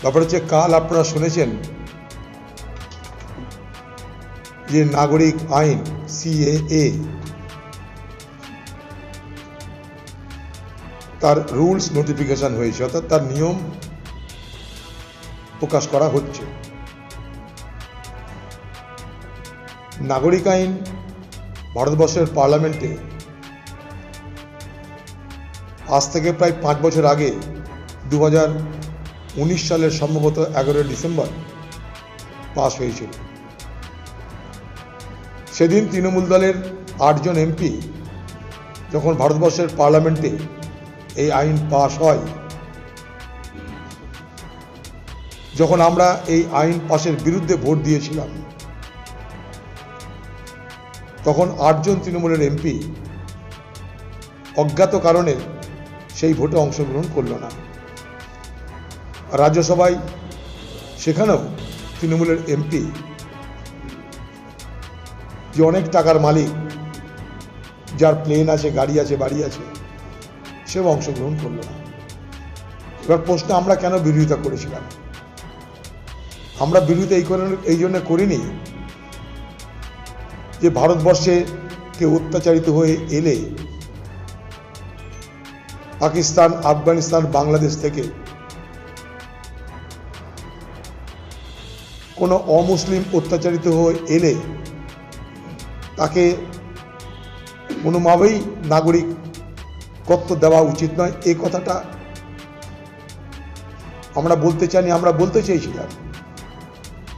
ব্যাপার হচ্ছে, কাল আপনারা শুনেছেন যে নাগরিক আইন CAA তার রুলস নোটিফিকেশন হয়েছে, অর্থাৎ তার নিয়ম প্রকাশ করা হচ্ছে। নাগরিক আইন ভারতবর্ষের পার্লামেন্টে আজ থেকে প্রায় 5 বছর আগে 2019 সালের সম্ভবত 11 ডিসেম্বর পাস হয়েছিল। সেদিন তৃণমূল দলের 8 জন MP যখন ভারতবর্ষের পার্লামেন্টে এই আইন পাস হয়, যখন আমরা এই আইন পাশের বিরুদ্ধে ভোট দিয়েছিলাম, তখন 8 জন তৃণমূলের MP অজ্ঞাত কারণে সেই ভোটে অংশগ্রহণ করল না। রাজ্যসভায় সেখানেও তৃণমূলের MP যে অনেক টাকার মালিক, যার প্লেন আছে, গাড়ি আছে, বাড়ি আছে, সেও অংশগ্রহণ করল না। এবার প্রশ্ন, আমরা কেন বিরোধিতা করেছিলাম? আমরা বিরোধিতা এই জন্য করিনি যে ভারতবর্ষে কেউ অত্যাচারিত হয়ে এলে পাকিস্তান, আফগানিস্তান, বাংলাদেশ থেকে কোনো অমুসলিম অত্যাচারিত হয়ে এলে তাকে কোনোভাবেই নাগরিকত্ব দেওয়া উচিত নয়, এই কথাটা আমরা বলতে চাইনি। আমরা বলতে চেয়েছিলাম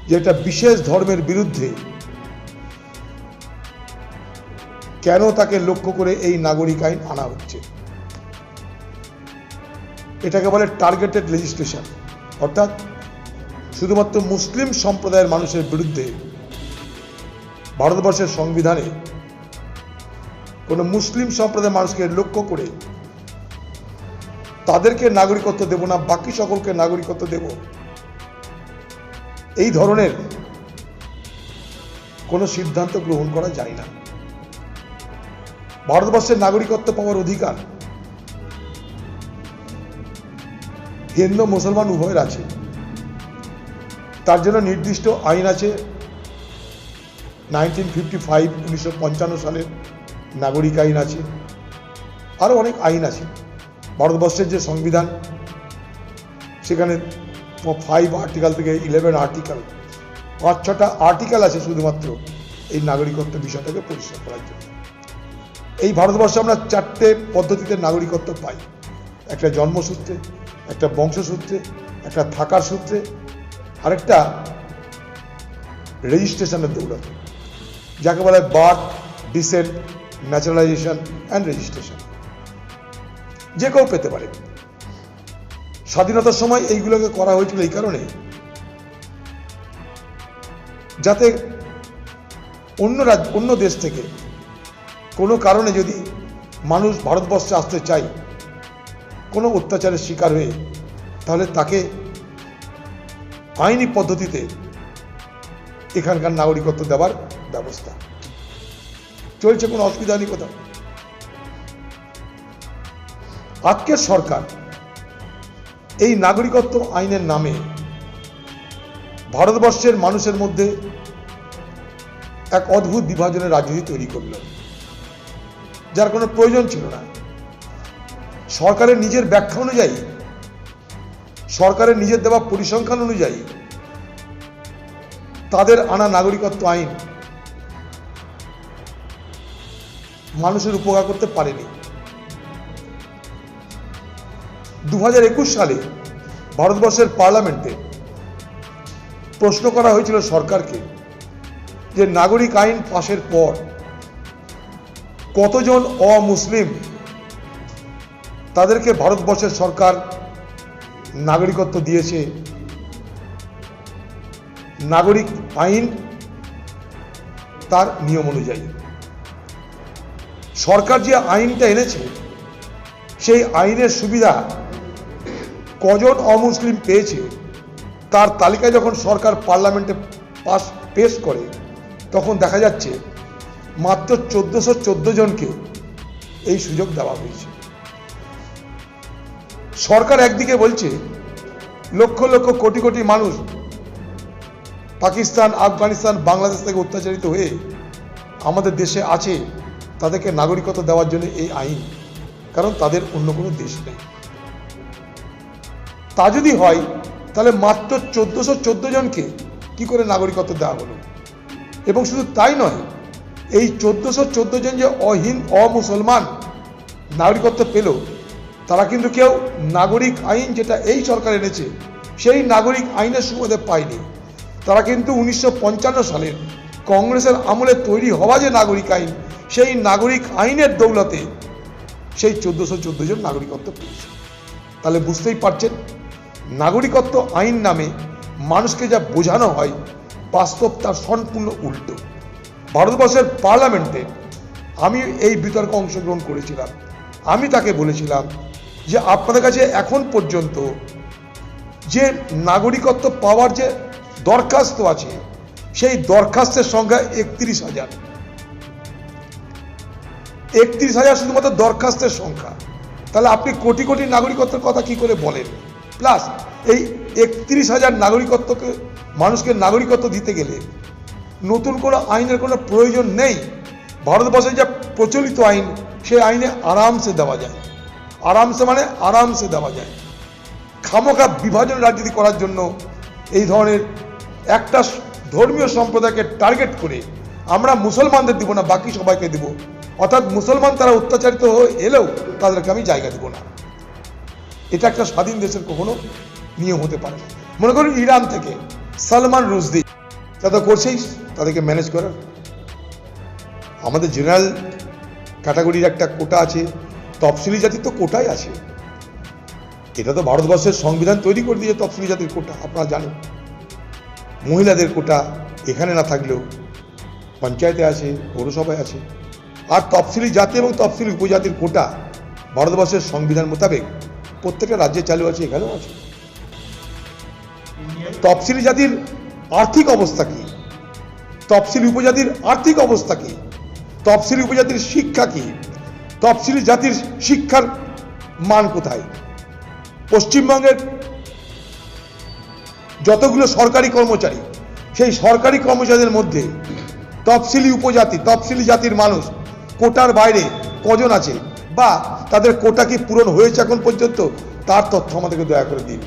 যে এটা বিশেষ ধর্মের বিরুদ্ধে কেন তাকে লক্ষ্য করে এই নাগরিক আইন আনা হচ্ছে। এটাকে বলে টার্গেটেড লেজিসলেশন, অর্থাৎ শুধুমাত্র মুসলিম সম্প্রদায়ের মানুষের বিরুদ্ধে ভারতবর্ষের সংবিধানে কোনো মুসলিম সম্প্রদায়ের মানুষকে লক্ষ্য করে তাদেরকে নাগরিকত্ব দেব না, বাকি সকলকে নাগরিকত্ব দেব, এই ধরনের কোনো সিদ্ধান্ত গ্রহণ করা যায় না। ভারতবর্ষের নাগরিকত্ব পাওয়ার অধিকার হিন্দু মুসলমান উভয়ের আছে। তার জন্য নির্দিষ্ট আইন আছে। 1955 সালের নাগরিক আইন আছে, আরও অনেক আইন আছে। ভারতবর্ষের যে সংবিধান, সেখানে 5 আর্টিকেল থেকে 11 আর্টিকেল, 5-6টা আর্টিকেল আছে শুধুমাত্র এই নাগরিকত্ব বিষয়টাকে পরিষ্কার করার জন্য। এই ভারতবর্ষে আমরা 4টে পদ্ধতিতে নাগরিকত্ব পাই। একটা জন্মসূত্রে, একটা বংশসূত্রে, একটা থাকার সূত্রে, আরেকটা রেজিস্ট্রেশনের দৌলতে, যাকে বলা হয় birth, descent, naturalisation and registration. যে কেউ পেতে পারে। স্বাধীনতার সময় এইগুলোকে করা হয়েছিল এই কারণে, যাতে অন্য দেশ থেকে কোনো কারণে যদি মানুষ ভারতবর্ষে আসতে চায় কোনো অত্যাচারের শিকার হয়ে, তাহলে তাকে আইনি পদ্ধতিতে এখানকার নাগরিকত্ব দেওয়ার ব্যবস্থা চলছে, কোনো অসুবিধা নেই কোথাও। আজকের সরকার এই নাগরিকত্ব আইনের নামে ভারতবর্ষের মানুষের মধ্যে এক অদ্ভুত বিভাজনের রাজনীতি তৈরি করল, যার কোনো প্রয়োজন ছিল না। সরকারের নিজের ব্যাখ্যা অনুযায়ী, সরকারের নিজের দেওয়া পরিসংখ্যান অনুযায়ী তাদের আনা নাগরিকত্ব আইন মানুষের উপকার করতে পারেনি। 2021 সালে ভারতবর্ষের পার্লামেন্টে প্রশ্ন করা হয়েছিল সরকারকে যে নাগরিক আইন পাশের পর কতজন অমুসলিম তাদেরকে ভারতবর্ষের সরকার নাগরিকত্ব দিয়েছে নাগরিক আইন তার নিয়ম অনুযায়ী। সরকার যে আইনটা এনেছে সেই আইনের সুবিধা কজন অমুসলিম পেয়েছে তার তালিকায় যখন সরকার পার্লামেন্টে পেশ করে, তখন দেখা যাচ্ছে মাত্র 1414 জনকে এই সুযোগ দেওয়া হয়েছে। সরকার একদিকে বলছে লক্ষ লক্ষ কোটি কোটি মানুষ পাকিস্তান, আফগানিস্তান, বাংলাদেশ থেকে অত্যাচারিত হয়ে আমাদের দেশে আছে, তাদেরকে নাগরিকত্ব দেওয়ার জন্য এই আইন, কারণ তাদের অন্য কোনো দেশ নেই। তা যদি হয় তাহলে মাত্র 1414 জনকে কি করে নাগরিকত্ব দেওয়া হলো? এবং শুধু তাই নয়, এই 1414 জন যে অমুসলমান নাগরিকত্ব পেল, তারা কিন্তু কেউ নাগরিক আইন যেটা এই সরকার এনেছে সেই নাগরিক আইনের সুবাদে পায়নি। তারা কিন্তু 1955 সালের কংগ্রেসের আমলে তৈরি হওয়া যে নাগরিক আইন, সেই নাগরিক আইনের দৌলতে সেই 1414 জন নাগরিকত্ব পেয়েছে। তাহলে বুঝতেই পারছেন, নাগরিকত্ব আইন নামে মানুষকে যা বোঝানো হয়, বাস্তব তার সম্পূর্ণ উল্টো। ভারতবর্ষের পার্লামেন্টে আমি এই বিতর্কে অংশগ্রহণ করেছিলাম। আমি তাকে বলেছিলাম যে আপনাদের কাছে এখন পর্যন্ত যে নাগরিকত্ব পাওয়ার যে দরখাস্ত আছে, সেই দরখাস্তের সংখ্যা 31,000। 31,000 শুধুমাত্র দরখাস্তের সংখ্যা। তাহলে আপনি কোটি কোটি নাগরিকত্বের কথা কি করে বলেন? প্লাস এই 31,000 নাগরিকত্বকে মানুষকে নাগরিকত্ব দিতে গেলে নতুন কোনো আইনের কোনো প্রয়োজন নেই। ভারতবর্ষে যা প্রচলিত আইন, সেই আইনে আরামসে দেওয়া যায়। আরামসে মানে আরামসে দেওয়া যায়। খামোখা বিভাজন রাজনীতি করার জন্য এই ধরনের একটা ধর্মীয় সম্প্রদায়কে টার্গেট করে আমরা মুসলমানদের দিব না, বাকি সবাইকে দিব, অর্থাৎ মুসলমান তারা অত্যাচারিত হয়ে এলেও তাদেরকে আমি জায়গা দেব না। এটা একটা স্বাধীন দেশের কখনো নিয়ম হতে পারে না। মনে করুন ইরান থেকে সালমান রুশদি, তারা করছেই তাদেরকে ম্যানেজ করার। আমাদের জেনারেল ক্যাটাগরির একটা কোটা আছে, তফসিলি জাতির তো কোটাই আছে। এটা তো ভারতবর্ষের সংবিধান তৈরি করে দিয়ে তফসিলি জাতির কোটা, আপনারা জানেন। মহিলাদের কোটা এখানে না থাকলেও পঞ্চায়েতে আছে, পৌরসভায় আছে। আর তফসিলি জাতি এবং তফসিলি উপজাতির কোটা ভারতবর্ষের সংবিধান মোতাবেক প্রত্যেকটা রাজ্যে চালু আছে, এখানেও আছে। তফসিলি জাতির আর্থিক অবস্থা কি? তফসিলি উপজাতির আর্থিক অবস্থা কি? তফসিলি উপজাতির শিক্ষা কি? তফসিলি জাতির শিক্ষার মান কোথায়? পশ্চিমবঙ্গের যতগুলো সরকারি কর্মচারী, সেই সরকারি কর্মচারীদের মধ্যে তফসিলি উপজাতি, তফসিলি জাতির মানুষ কোটার বাইরে কজন আছে, বা তাদের কোটা কি পূরণ হয়েছে এখন পর্যন্ত, তার তথ্য আমাদেরকে দয়া করে দিন।